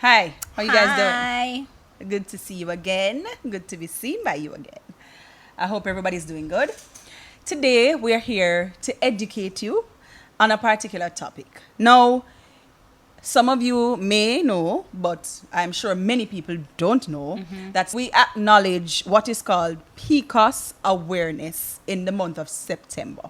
Hi, how you guys Hi. doing? Good to see you again. Good to be seen by you again. I hope everybody's doing good. Today, we're here to educate you on a particular topic. Now, some of you may know, but I'm sure many people don't know, that we acknowledge what is called PCOS awareness in the month of September.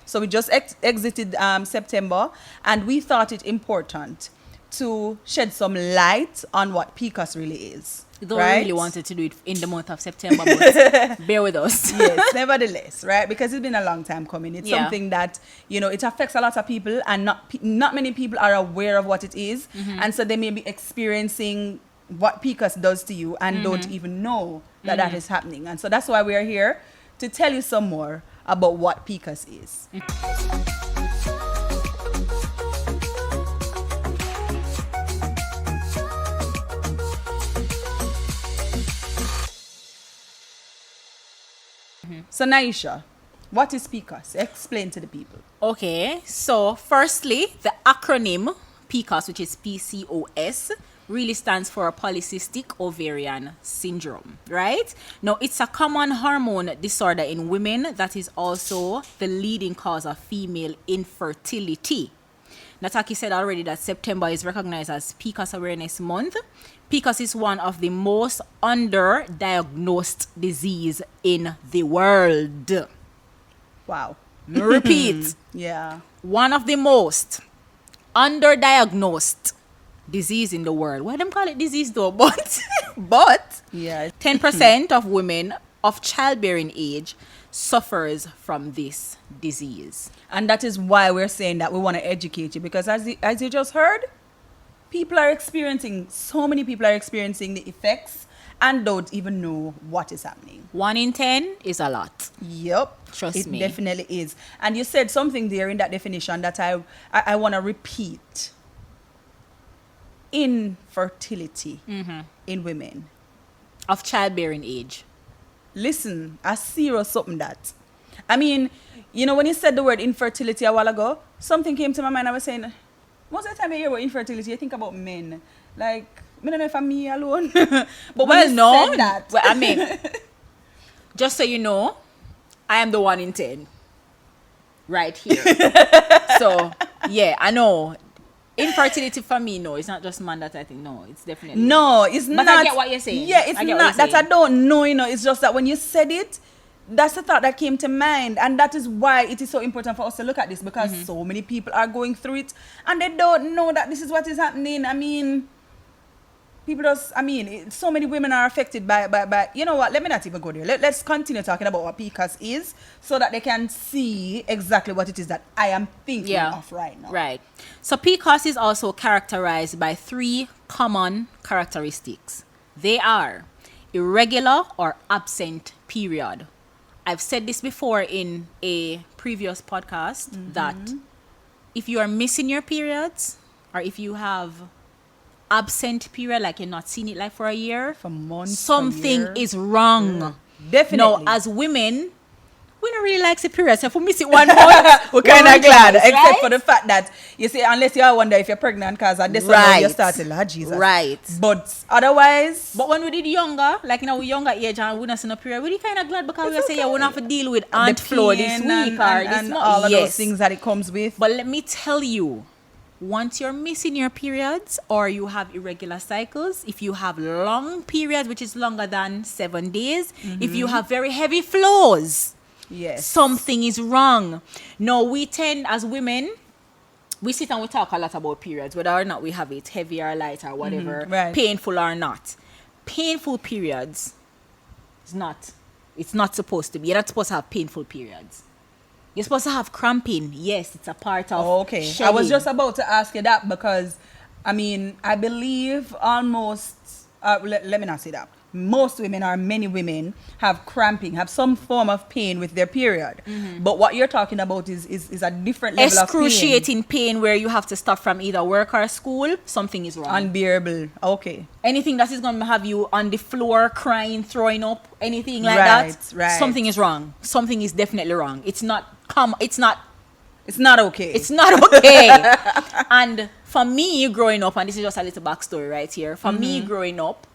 So we just exited September, and we thought it important to shed some light on what PCOS really is. Though right? I really wanted to do it in the month of September, but bear with us. Yes, nevertheless, right? Because it's been a long time coming. It's something that, it affects a lot of people, and not many people are aware of what it is. And so they may be experiencing what PCOS does to you and don't even know that that is happening. And so that's why we are here to tell you some more about what PCOS is. So Nahesha, what is PCOS? Explain to the people. Okay, so firstly, the acronym PCOS, which is PCOS, really stands for Polycystic Ovarian Syndrome, right? Now, it's a common hormone disorder in women that is also the leading cause of female infertility. Nataki said already that September is recognized as PCOS Awareness Month. PCOS is one of the most underdiagnosed disease in the world. Wow. Repeat. Yeah. One of the most underdiagnosed disease in the world. Why them call it disease though? But Yeah. 10% of women of childbearing age suffers from this disease. And that is why we're saying that we want to educate you, because as you just heard, so many people are experiencing the effects and don't even know what is happening. 1 in 10 is a lot. Yep. Trust me. It definitely is. And you said something there in that definition that I want to repeat. Infertility in women. Of childbearing age. Listen, I serious something that. I mean, when you said the word infertility a while ago, something came to my mind. I was saying, most of the time I hear about infertility, I think about men. Like, I don't know if I'm me alone. But when you said that. Well, I mean, just so you know, I am the 1 in 10. Right here. So, yeah, I know. Infertility for me, no, it's not just man that I think. No, it's definitely. No, it's not. But I get what you're saying. Yeah, it's not that I don't know, It's just that when you said it, that's the thought that came to mind. And that is why it is so important for us to look at this, because so many people are going through it and they don't know that this is what is happening. I mean, so many women are affected by you know what, let me not even go there. Let's continue talking about what PCOS is so that they can see exactly what it is that I am thinking of right now. Right. So PCOS is also characterized by 3 common characteristics. They are irregular or absent period. I've said this before in a previous podcast that if you are missing your periods, or if you have absent period, like you're not seeing it like for a year, For months, something for years. is wrong. Definitely. Now, as women, we don't really like the period. So if we miss it 1 month, we're kind of glad, rejoice, except right? for the fact that you see, unless you wonder if you're pregnant, because at this time you started, Lord Jesus. Right. But otherwise, But when we did younger, like in our younger age and we not in a period, we kind of glad because we It's say, okay. yeah, we don't have to deal with the ant flow this pain week or this and month. all of those Yes. things that it comes with. But let me tell you, once you're missing your periods or you have irregular cycles, if you have long periods, which is longer than 7 days, if you have very heavy flows, Yes. something is wrong. No, we tend as women, we sit and we talk a lot about periods, whether or not we have it heavy or light or whatever, right. painful or not. Painful periods it's not supposed to be. You're not supposed to have painful periods. You're supposed to have cramping. Yes, it's a part of Okay. I shedding. was just about to ask you that because, I believe almost, let me not say that. Most women or many women have cramping, have some form of pain with their period. But what you're talking about is a different level of pain. Excruciating pain where you have to stop from either work or school. Something is wrong. Unbearable. Okay. Anything that is going to have you on the floor crying, throwing up, anything like Right, that, right. something is wrong. Something is definitely wrong. It's not It's not okay. It's not okay. And for me growing up, and this is just a little backstory right here. For me growing up,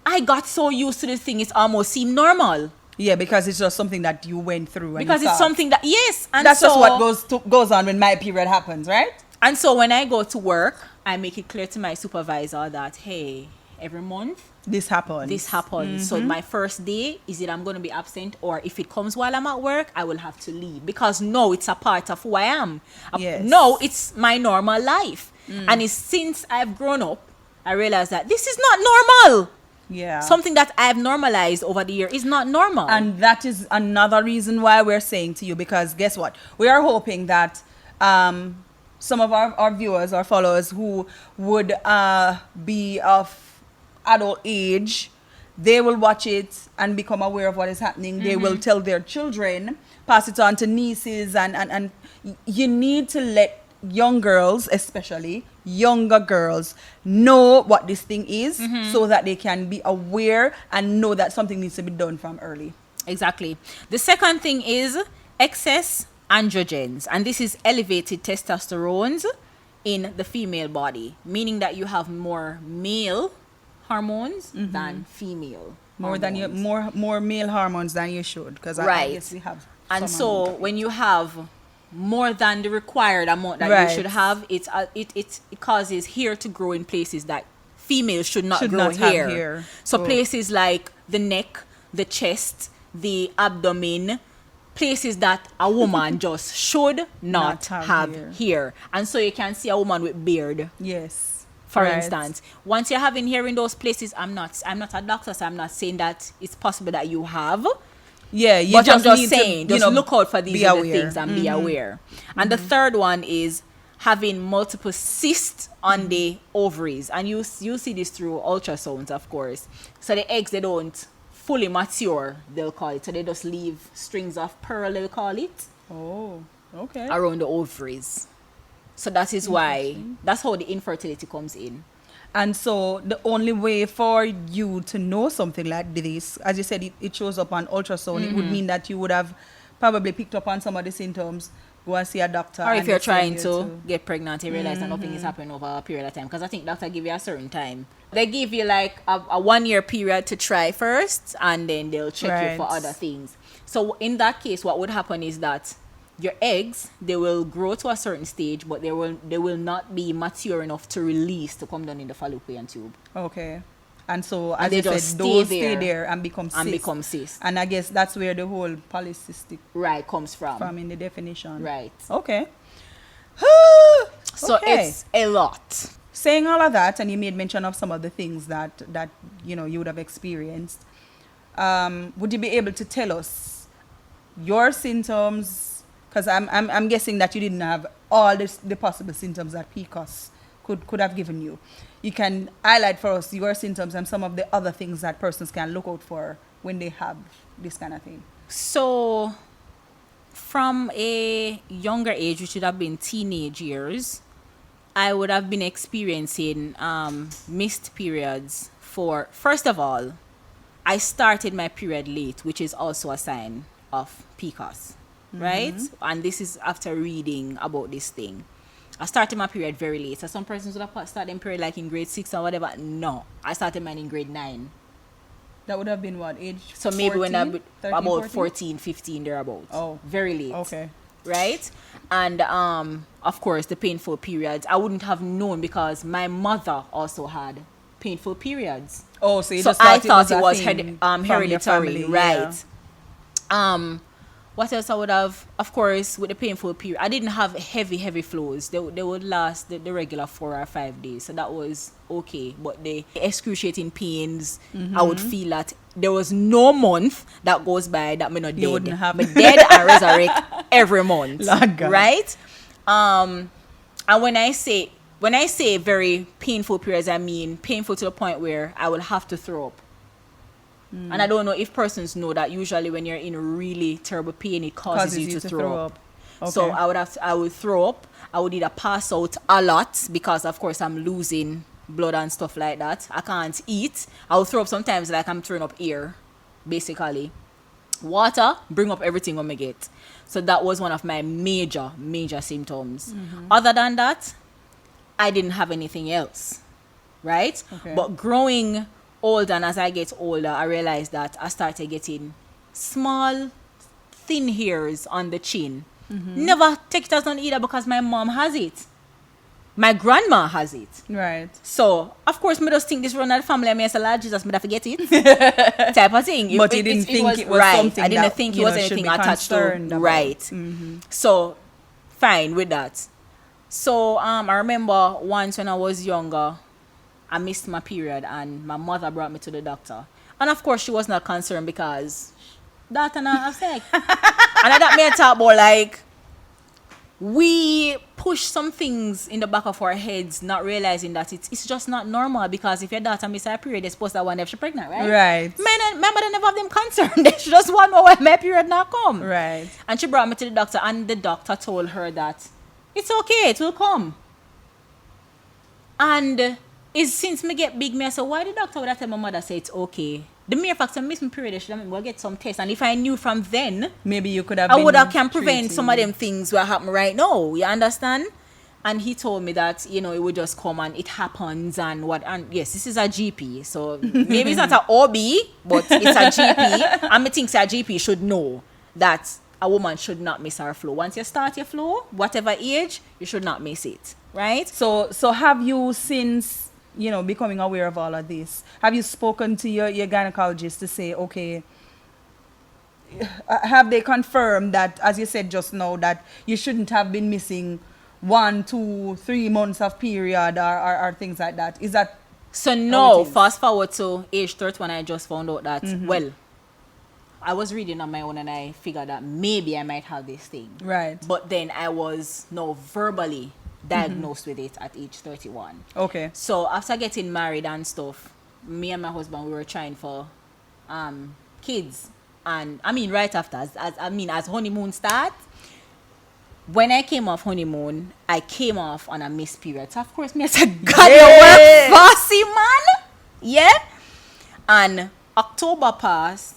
I got so used to this thing, it almost seemed normal. Yeah, because it's just something that you went through. And Because it's something that, yes. And that's so, just what goes on when my period happens, right? And so when I go to work, I make it clear to my supervisor that, hey, every month, this happens. So my first day is either I'm going to be absent, or if it comes while I'm at work, I will have to leave. Because no, it's a part of who I am. Yes. No, it's my normal life. And it's since I've grown up, I realized that this is not normal. Yeah. Something that I've normalized over the year is not normal. And that is another reason why we're saying to you, because guess what? We are hoping that some of our viewers or followers who would be of adult age, they will watch it and become aware of what is happening. They will tell their children, pass it on to nieces, and you need to let young girls, especially younger girls, know what this thing is so that they can be aware and know that something needs to be done from early. Exactly. The second thing is excess androgens, and this is elevated testosterones in the female body, meaning that you have more male hormones than female hormones. More male hormones than you should, because I guess we have. And so when you have more than the required amount that you should have, it causes hair to grow in places that females should not grow hair. So places like the neck, the chest, the abdomen, places that a woman just should not have hair. And so you can see a woman with beard. Yes. For instance, once you're having hair in those places, I'm not a doctor, so I'm not saying that it's possible that you have. Yeah, but I'm just saying, just look out for these other things and be aware. And the third one is having multiple cysts on the ovaries. And you see this through ultrasounds, of course. So the eggs, they don't fully mature, they'll call it. So they just leave strings of pearl, they'll call it. Oh, okay. Around the ovaries. So that is why, that's how the infertility comes in. And so the only way for you to know something like this, as you said, it shows up on ultrasound. It would mean that you would have probably picked up on some of the symptoms, go and see a doctor. Or if you're trying to get pregnant, you realize that nothing is happening over a period of time. Because I think doctor give you a certain time. They give you like a 1 year period to try first, and then they'll check you for other things. So in that case, what would happen is that your eggs, they will grow to a certain stage, but they will not be mature enough to release to come down in the fallopian tube. Okay. And so, as you said, those stay there and become cysts. And I guess that's where the whole polycystic comes from in the definition. Right. Okay. So it's a lot. Saying all of that, and you made mention of some of the things that you would have experienced. Would you be able to tell us your symptoms? Because I'm guessing that you didn't have all the possible symptoms that PCOS could have given you. You can highlight for us your symptoms and some of the other things that persons can look out for when they have this kind of thing. So, from a younger age, which would have been teenage years, I would have been experiencing missed periods first of all, I started my period late, which is also a sign of PCOS. Right? And this is after reading about this thing. I started my period very late. So some persons would have started their period like in grade 6 or whatever. No, I started mine in grade 9. That would have been what age? So maybe 14? When I about 14? 14, 15 thereabouts. Oh, very late. Okay. Right? And of course the painful periods I wouldn't have known because my mother also had painful periods. Oh, so I thought it was hereditary, right? Yeah. What else I would have, of course, with the painful period, I didn't have heavy flows. They would last the regular 4 or 5 days. So that was okay. But the excruciating pains, I would feel that there was no month that goes by that me not dead. Wouldn't have. Me dead and resurrect every month. Right? And when I say very painful periods, I mean painful to the point where I will have to throw up. And I don't know if persons know that usually when you're in really terrible pain, it causes you to throw up. Okay. So I would throw up. I would either pass out a lot because of course I'm losing blood and stuff like that. I can't eat. I would throw up sometimes like I'm throwing up air, basically. Water, bring up everything when I get. So that was one of my major symptoms. Other than that, I didn't have anything else, right? Okay. But growing older, and as I get older, I realized that I started getting small, thin hairs on the chin. Never take it as an either because my mom has it. My grandma has it. Right. So, of course, me just think this run of the family. I mean, it's a lot, Jesus, me I forget it. Type of thing. But you didn't think it was right. something I didn't that, think it you was know, should anything be attached to. concerned about. Right. So, fine with that. So, I remember once when I was younger, I missed my period and my mother brought me to the doctor. And of course, she was not concerned because daughter not have sex. And I that me talk about like, we push some things in the back of our heads, not realizing that it's just not normal. Because if your daughter miss her period, they're supposed to wonder if she's pregnant, right? Right. Remember, they never have them concerned. They should just wonder why my period not come. Right. And she brought me to the doctor, and the doctor told her that it's okay, it will come. And it's since me get big, me I say, why the doctor would have tell my mother say it's okay? The mere fact I miss my period, I should have go get some tests. And if I knew from then, Maybe you could have. I would have can treating. prevent some of them things what happen right now. You understand? And he told me that, you know, it would just come and it happens and what. And yes, this is a GP. So maybe it's not an OB, but it's a GP. And me think a GP should know that a woman should not miss her flow. Once you start your flow, whatever age, you should not miss it. Right? So have you, since, you know, becoming aware of all of this, have you spoken to your gynecologist to say, okay, have they confirmed that, as you said just now, that you shouldn't have been missing 1, 2, 3 months of period or things like that? Is that so? how No, it is? fast forward to age 30 when I just found out that, well, I was reading on my own and I figured that maybe I might have this thing. Right. But then I was now verbally diagnosed with it at age 31. Okay. So after getting married and stuff, me and my husband, we were trying for kids. And I mean, right after, as honeymoon start, when I came off honeymoon, I came off on a missed period. So of course, me I said, God, you work fussy, man. Yeah. And October passed.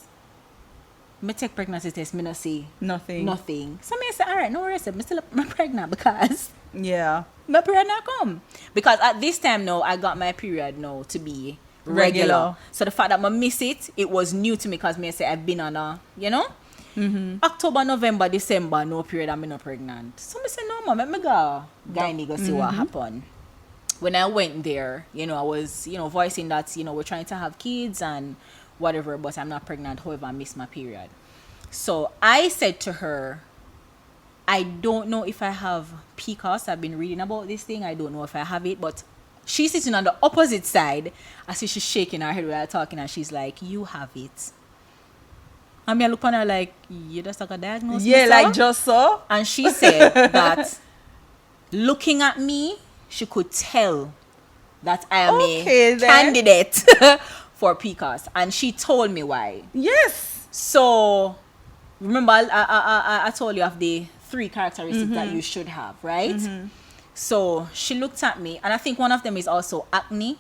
Me take pregnancy test, me not see Nothing. So me say, all right, no worries, I'm still pregnant because Yeah. my period not come. Because at this time now, I got my period now to be regular. Regular. So the fact that I miss it, it was new to me because me say I've been on a, you know, October, November, December, no period, I'm not pregnant. So me say, no, mom, let me go gynae go see what happened. When I went there, you know, I was, you know, voicing that, you know, we're trying to have kids and whatever, but I'm not pregnant. However, I missed my period. So I said to her, I don't know if I have PCOS. I've been reading about this thing. I don't know if I have it, but she's sitting on the opposite side. I see she's shaking her head while talking, and she's like, you have it. I mean, I look on her like, you just like a diagnosis? Yeah, like just so. And she said that looking at me, she could tell that I am Okay, a then. candidate for PCOS. And she told me why. Yes. So, remember, I told you of the 3 characteristics that you should have, right? So, she looked at me, and I think one of them is also acne.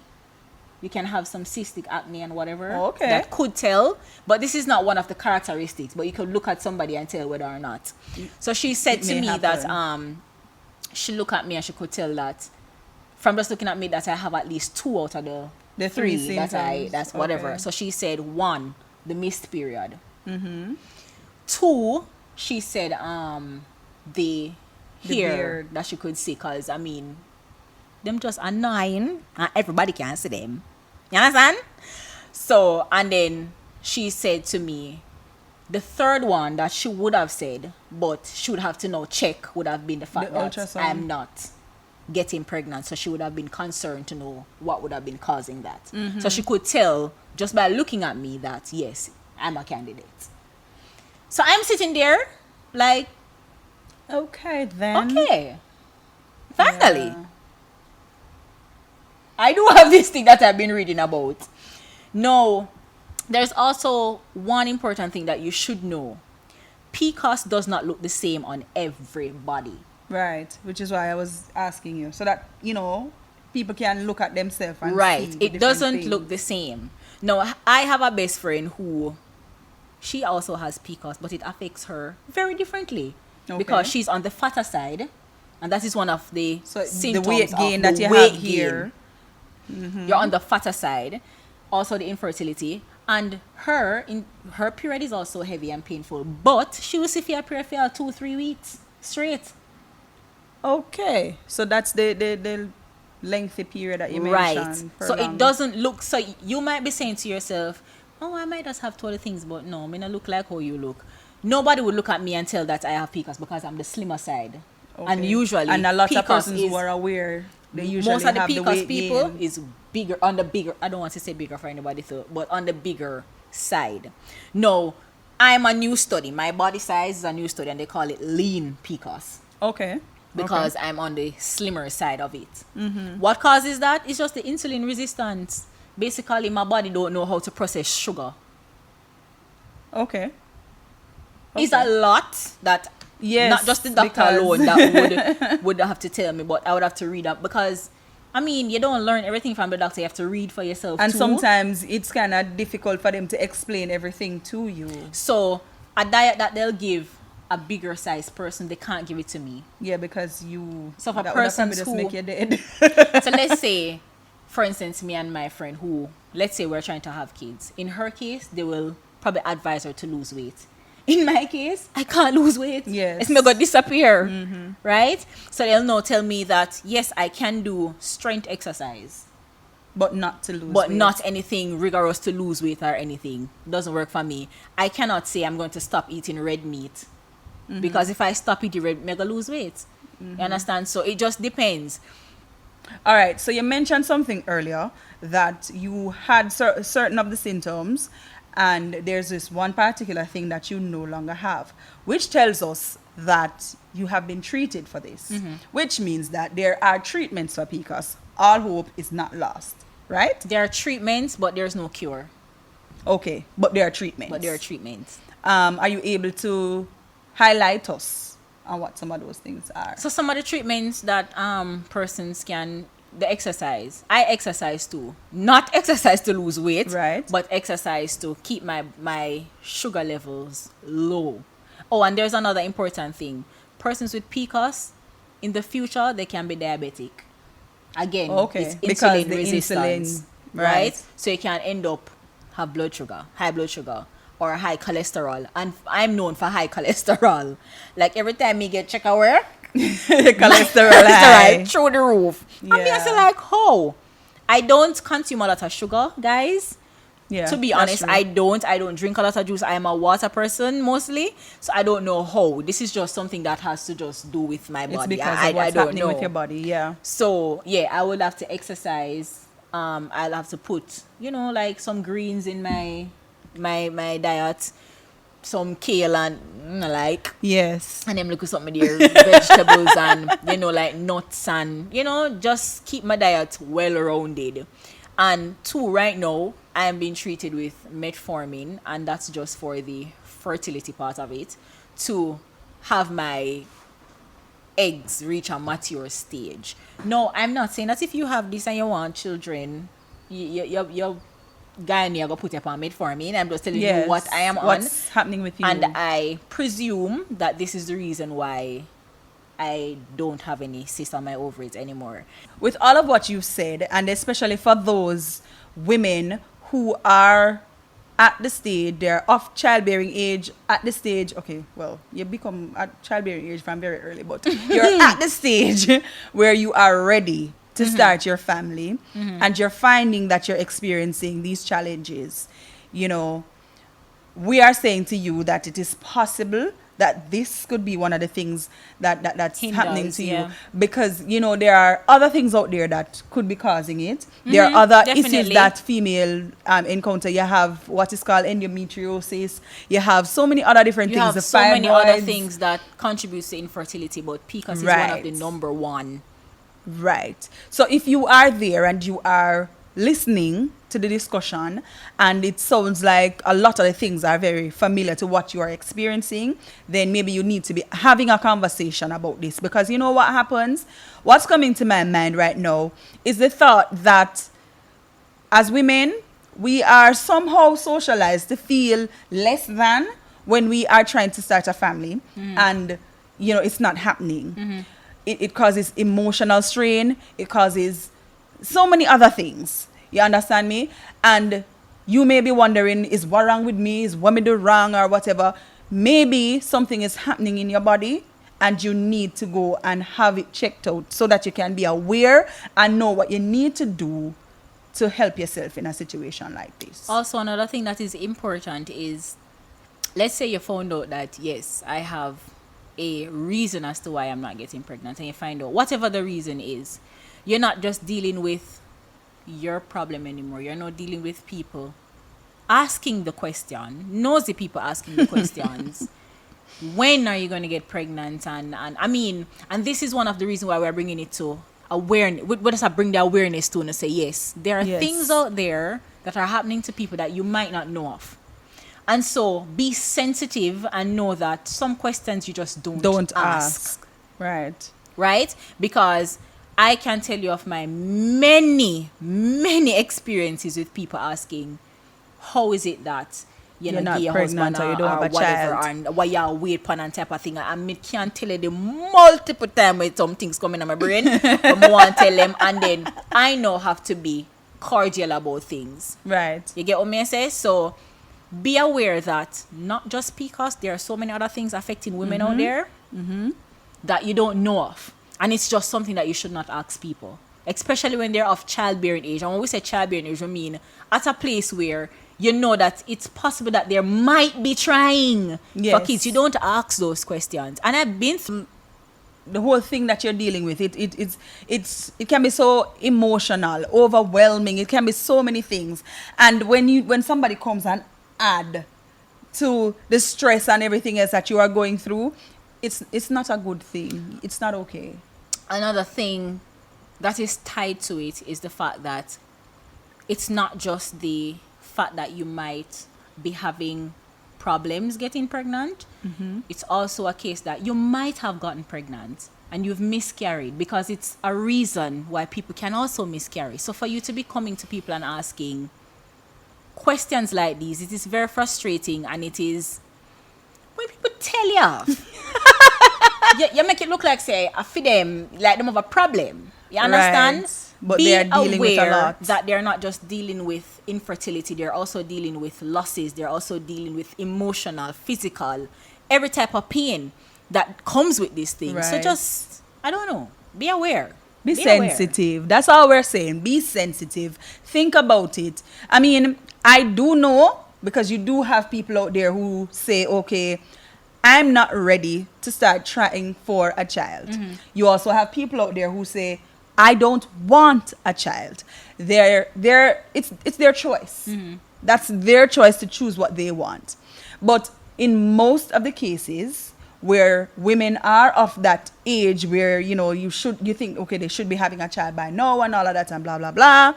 You can have some cystic acne and whatever. Okay. That could tell, but this is not one of the characteristics, but you could look at somebody and tell whether or not. So, she said It to may me happen. that she looked at me and she could tell that from just looking at me that I have at least 2 out of the 3 3 symptoms. that's whatever. Okay. So she said 1, the missed period. 2, she said the hair beard. that she could see, because I mean, them just annoying and everybody can see them. You understand? So, and then she said to me, the 3rd one that she would have said, but she would have to now check, would have been the fact The that ultrasound. I'm not getting pregnant. So she would have been concerned to know what would have been causing that. So she could tell just by looking at me that, yes, I'm a candidate. So I'm sitting there like, Okay, then. okay, finally. Yeah. I do have this thing that I've been reading about. No, there's also one important thing that you should know. PCOS does not look the same on everybody. Right, which is why I was asking you, so that, you know, people can look at themselves and Right. see the It different doesn't things. look the same. No, I have a best friend who, she also has PCOS, but it affects her very differently. Okay. Because she's on the fatter side And that is one of the So symptoms the weight gain of that the you weight have gain. here. You're on the fatter side. Also the infertility. And her period is also heavy and painful. But she will see for a period for 2-3 weeks straight. Okay. So that's the lengthy period that you Right. mentioned. So long. it doesn't look, so you might be saying to yourself, oh, I might just have 20 things, but no, me not look like how you look. Nobody would look at me and tell that I have PCOS because I'm the slimmer side. And Okay. usually and a lot of PCOS persons is, who are aware, they usually most of the have the PCOS weight people gain. is bigger, on the bigger, I don't want to say bigger for anybody to, but on the bigger side. No, I'm a new study. My body size is a new study and they call it lean PCOS. Okay. Because I'm on the slimmer side of it. What causes that? It's just the insulin resistance. Basically, my body don't know how to process sugar. Okay. It's a lot that Yes, not just the doctor because- alone that would have to tell me, but I would have to read up because, I mean, you don't learn everything from the doctor. You have to read for yourself And too. sometimes it's kind of difficult for them to explain everything to you. So a diet that they'll give a bigger size person, they can't give it to me. Yeah, because you. So if a that would person probably just who- make you dead. So let's say, for instance, me and my friend who, let's say we're trying to have kids. In her case, they will probably advise her to lose weight. In my case, I can't lose weight. Yes. It's not going to disappear. Right? So they'll tell me that, yes, I can do strength exercise, But not to lose but weight. not anything rigorous to lose weight or anything. Doesn't work for me. I cannot say I'm going to stop eating red meat. Because if I stop eating red meat, I'm going to lose weight. You understand? So it just depends. All right. So you mentioned something earlier that you had certain of the symptoms, and there's this one particular thing that you no longer have, which tells us that you have been treated for this, which means that there are treatments for PCOS. All hope is not lost, right? There are treatments, but there's no cure. Okay, but there are treatments. But there are treatments. Are you able to highlight us on what some of those things are? So some of the treatments that persons can, the exercise. I exercise too. Not exercise to lose weight, Right. but exercise to keep my sugar levels low. Oh, and there's another important thing. Persons with PCOS, in the future, they can be diabetic. Again, Okay, it's because insulin the resistance, insulin, right? right. So you can end up have high blood sugar, or high cholesterol. And I'm known for high cholesterol. Like every time me get check work, Cholesterol cholesterol high. through the roof. And me I Yeah. say like, how? I don't consume a lot of sugar, guys. Yeah, To be that's honest, true. I don't drink a lot of juice. I am a water person mostly, so I don't know how. This is just something that has to just do with my It's body. because I of what's don't happening know. with your body. Yeah. So yeah, I would have to exercise. I'll have to put, like some greens in my diet, some kale and like, Yes. and them look at something there, vegetables and like nuts and just keep my diet well rounded. And two, right now I am being treated with metformin, and that's just for the fertility part of it, to have my eggs reach a mature stage. No, I'm not saying that if you have this and you want children, your guy and you go put up on metformin. I'm just telling Yes. you what I am What's happening with you? on, and I presume that this is the reason why I don't have any cysts on my ovaries anymore. With all of what you've said, and especially for those women who are at the stage, they're of childbearing age, at the stage, okay, well, you become at childbearing age from very early, but you're at the stage where you are ready to start your family, and you're finding that you're experiencing these challenges. We are saying to you that it is possible that this could be one of the things that's happening to yeah. you, because there are other things out there that could be causing it. There are other issues definitely. that female encounter. You have what is called endometriosis. You have so many other different You things. have the so many other fibroids. things that contributes to infertility, but PCOS is one of Right. the number one. Right. So if you are there and you are listening to the discussion, and it sounds like a lot of the things are very familiar to what you are experiencing, then maybe you need to be having a conversation about this, because you know what happens? What's coming to my mind right now is the thought that as women, we are somehow socialized to feel less than when we are trying to start a family, and it's not happening. it causes emotional strain. It causes so many other things. You understand me? And you may be wondering, is what wrong with me? Is what me do wrong or whatever? Maybe something is happening in your body and you need to go and have it checked out so that you can be aware and know what you need to do to help yourself in a situation like this. Also, another thing that is important is, let's say you found out that, yes, I have a reason as to why I'm not getting pregnant, and you find out whatever the reason is, you're not just dealing with your problem anymore. You're not dealing with people asking the question, nosy people asking the questions. When are you going to get pregnant? And I mean, and this is one of the reasons why we're bringing it to awareness. What does I bring the awareness to? And say, yes, there are things out there that are happening to people that you might not know of. And so be sensitive and know that some questions you just don't ask. Right? Because I can tell you of my many experiences with people asking, how is it that you're not your husband or you don't have a whatever, child, and why you wait pan and type of thing? And I can't tell you the multiple times when some things come in my brain, but I want to tell them, and then I know have to be cordial about things. Right. You get what me say? So be aware that not just PCOS, there are so many other things affecting women out there that you don't know of. And it's just something that you should not ask people, especially when they're of childbearing age. And when we say childbearing age, we mean at a place where you know that it's possible that they might be trying for kids. You don't ask those questions. And I've been through the whole thing that you're dealing with. It can be so emotional, overwhelming. It can be so many things. And when somebody comes and add to the stress and everything else that you are going through, it's not a good thing. It's not okay. Another thing that is tied to it is the fact that it's not just the fact that you might be having problems getting pregnant. It's also a case that you might have gotten pregnant and you've miscarried, because it's a reason why people can also miscarry. So for you to be coming to people and asking questions like these, it is very frustrating. And it is when people tell you off, you make it look like, say, I feel them like them have a problem. You understand? Right. But be they are dealing with a lot. That they're not just dealing with infertility, they're also dealing with losses, they're also dealing with emotional, physical, every type of pain that comes with these things. Right. So just, I don't know, be aware. Be sensitive. Aware. That's all we're saying. Be sensitive. Think about it. I mean, I do know, because you do have people out there who say, okay, I'm not ready to start trying for a child. You also have people out there who say, I don't want a child. It's their choice. That's their choice to choose what they want. But in most of the cases where women are of that age where, you think, okay, they should be having a child by now and all of that and blah, blah, blah,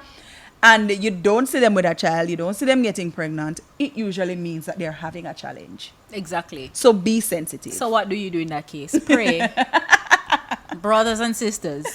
and you don't see them with a child, you don't see them getting pregnant, it usually means that they're having a challenge. Exactly. So be sensitive. So what do you do in that case? Pray. Brothers and sisters,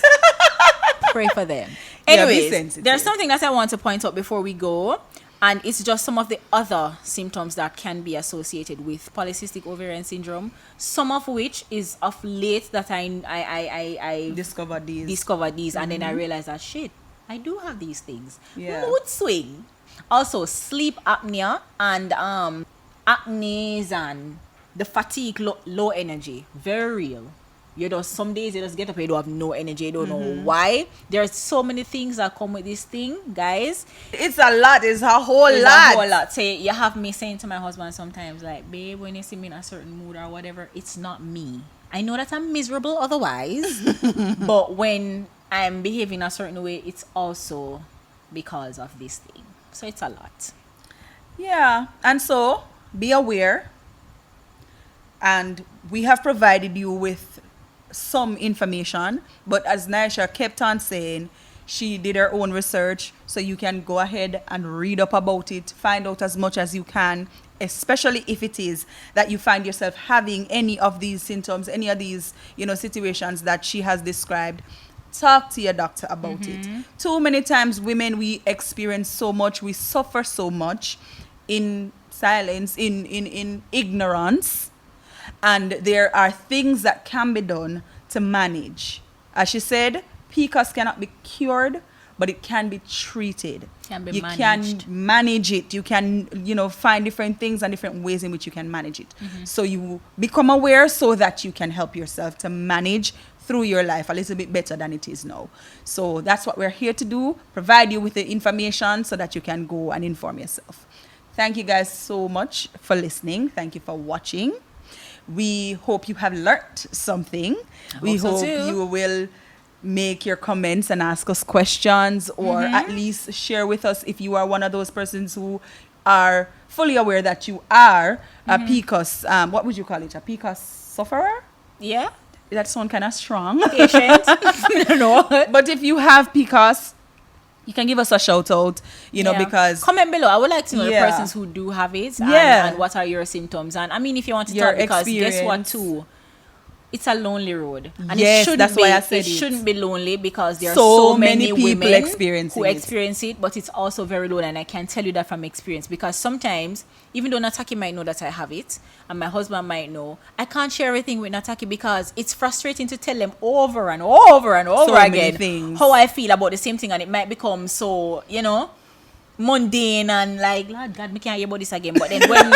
pray for them. Anyways, there's something that I want to point out before we go, and it's just some of the other symptoms that can be associated with polycystic ovarian syndrome, some of which is of late that I discovered these and then I realized that, shit, I do have these things. Yeah. Mood swing. Also, sleep apnea and apneas and the fatigue, low energy. Very real. Some days you just get up and you don't have no energy. You don't know why. There are so many things that come with this thing, guys. It's a lot. It's a whole lot. Say, you have me saying to my husband sometimes, like, babe, when you see me in a certain mood or whatever, it's not me. I know that I'm miserable otherwise, but when I'm behaving a certain way, it's also because of this thing. So it's a lot. Yeah. And so be aware. And we have provided you with some information. But as Nahesha kept on saying, she did her own research. So you can go ahead and read up about it. Find out as much as you can. Especially if it is that you find yourself having any of these symptoms, any of these, situations that she has described. Talk to your doctor about it. Too many times women, we experience so much, we suffer so much in silence, in ignorance. And there are things that can be done to manage. As she said, PCOS cannot be cured, but it can be treated. Can be you managed. can manage it. You can, find different things and different ways in which you can manage it. So you become aware so that you can help yourself to manage through your life a little bit better than it is now. So that's what we're here to do, provide you with the information so that you can go and inform yourself. Thank you guys so much for listening. Thank you for watching. We hope you have learned something. We hope you will make your comments and ask us questions, or at least share with us if you are one of those persons who are fully aware that you are a PCOS, what would you call it? A PCOS sufferer? Yeah. That sounds kind of strong. Patient. No. But if you have PCOS, you can give us a shout out, because comment below. I would like to know the Yeah. persons who do have it Yeah. and what are your symptoms. And I mean, if you want to Your talk, because guess what experience. too? It's a lonely road. And Yes, it shouldn't that's be, why I said it it. shouldn't be lonely, because there are So so many many people women experiencing who it. experience it, but it's also very lonely. And I can tell you that from experience, because sometimes, even though Nataki might know that I have it, and my husband might know, I can't share everything with Nataki because it's frustrating to tell them over and over and over So many again things. how I feel about the same thing, and it might become so, mundane and like, Lord God, me can't hear about this again. But then when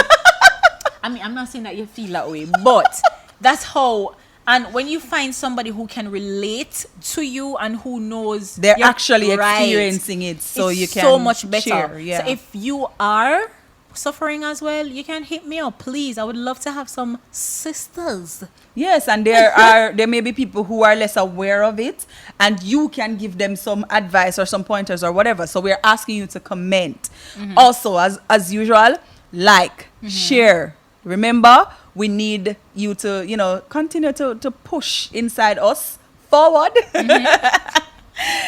I mean, I'm not saying that you feel that way, but that's how. And when you find somebody who can relate to you and who knows they're you're actually right, experiencing it, so it's you can so much better. share, yeah. So if you are suffering as well, you can hit me up, please. I would love to have some sisters. Yes, and there may be people who are less aware of it, and you can give them some advice or some pointers or whatever. So we're asking you to comment. Also, as usual, like, share. Remember, we need you to continue to push inside us forward.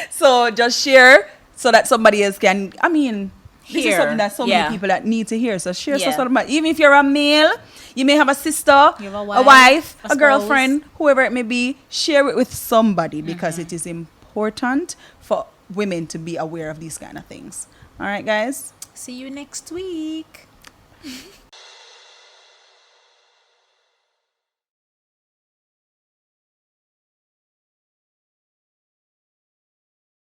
So just share so that somebody else can. I mean, this is Hear. something that so Yeah. many people that need to hear. So share Yeah. so much. Even if you're a male, you may have a sister, You have a wife, a a spouse. girlfriend, whoever it may be. Share it with somebody, because it is important for women to be aware of these kind of things. All right, guys. See you next week.